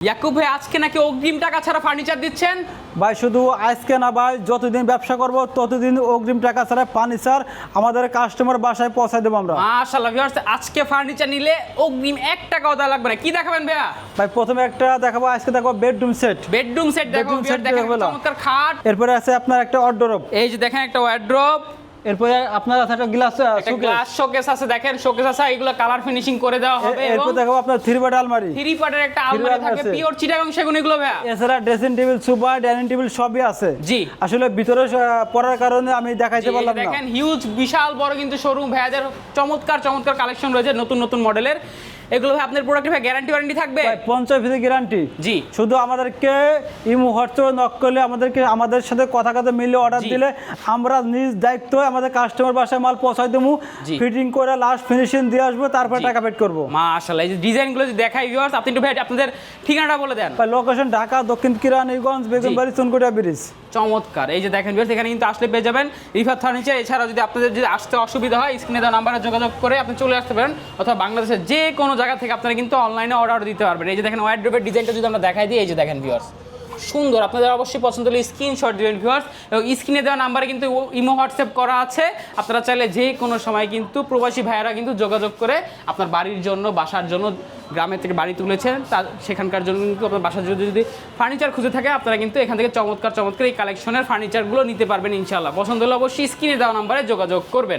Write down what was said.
ইয়াকুব ভাই আজকে নাকি অগ্রিম টাকা ছাড়া ফার্নিচার দিচ্ছেন? ভাই শুধু আজকে না ভাই, যতদিন ব্যবসা করব ততদিন অগ্রিম টাকা ছাড়া ফার্নিচার আমাদের কাস্টমার বাসায় পৌঁছায় দেবো আমরা। মাশাআল্লাহ ভিউয়ার্স, আজকে ফার্নিচার নিলে অগ্রিম 1 টাকাও দেওয়া লাগবে না। কি দেখাবেন ভাইয়া? ভাই প্রথমে একটা দেখাবো, আজকে দেখাবো বেডরুম সেট। বেডরুম সেট দেখাবো ভিউয়ার্স, দেখেন চমৎকার খাট। এরপরে আছে আপনার একটা ওয়ারড্রোব। এই যে দেখেন একটা ওয়ারড্রোব। এরপরে আপনার আছে একটা গ্লাস গ্লাস শোকেস আছে, দেখেন শোকেস আছে, এগুলো কালার ফিনিশিং করে দেওয়া হবে। এবং এরপর দেখাবো আপনার 3 বেড আলমারি। 3 পার্টের একটা আলমারি থাকবে, পিওর চিটাগাং সেগুন এগুলো ভাইয়া। এছাড়া dressing table, sofa, dining table সবই আছে। জি আসলে ভিতরে পড়ার কারণে আমি দেখাইতে পারলাম না। দেখেন হিউজ বিশাল বড় কিন্তু শোরুম ভাইয়াদের, চমৎকার চমৎকার কালেকশন রয়েছে নতুন নতুন মডেলের। এগুলো ভাই আপনার প্রোডাক্টে ভাই গ্যারান্টি ওয়ারেন্টি থাকবে? 50% গ্যারান্টি। জি, শুধু আমাদেরকে ইমো হোয়াটসঅ্যাপে নক করলে, আমাদের সাথে কথা মিলে অর্ডার দিলে আমরা নিজ দায়িত্ব আমাদের কাস্টমার বাসায় মাল পৌঁছাই দেবো, ফিটিং করে লাস্ট ফিনিশিং দিয়ে আসবো, তারপর টাকা পেড করবো। মাশাআল্লাহ, এই যে ডিজাইনগুলো যদি দেখাই ভিউয়ার্স, আপনি একটু ভাই আপনাদের ঠিকানাটা বলে দেন। লোকেশন ঢাকা দক্ষিণ কিরানীগঞ্জ, বেগমবাড়ি, চুনকুটিয়া ব্রিজ। চমৎকার, এই যে দেখেন ভিউয়ার্স, এখানে কিন্তু আসলে পেয়ে যাবেন রিফাত ফার্নিচার। এছাড়াও যদি আপনাদের যদি আসতে অসুবিধা হয়, স্ক্রিনে দেওয়া নাম্বারে যোগাযোগ করে আপনি চলে আসতে পারেন, অথবা বাংলাদেশের যে কোনো জায়গা থেকে আপনারা কিন্তু অনলাইনে অর্ডার দিতে পারবেন। এই যে দেখেন ওয়ারড্রোবের ডিজাইনটা যদি আমরা দেখাই দিই, এই যে দেখেন ভিউয়ার্স, সুন্দর। আপনাদের অবশ্যই পছন্দ হলে স্ক্রিনশট দিবেন ভিউয়ার্স, এবং স্ক্রিনে দেওয়া নাম্বারে কিন্তু ইমো হোয়াটসঅ্যাপ করা আছে। আপনারা চাইলে যে কোনো সময় কিন্তু প্রবাসী ভাইয়েরা কিন্তু যোগাযোগ করে আপনার বাড়ির জন্য, বাসার জন্য, গ্রামের থেকে বাড়ি তুলেছেন তার সেখানকার জন্য কিন্তু আপনার বাসার জন্য যদি ফার্নিচার খুঁজে থাকে, আপনারা কিন্তু এখান থেকে চমৎকার চমৎকার এই কালেকশনের ফার্নিচারগুলো নিতে পারবেন ইনশাআল্লাহ। পছন্দ হলে অবশ্যই স্ক্রিনে দেওয়া নাম্বারে যোগাযোগ করবেন।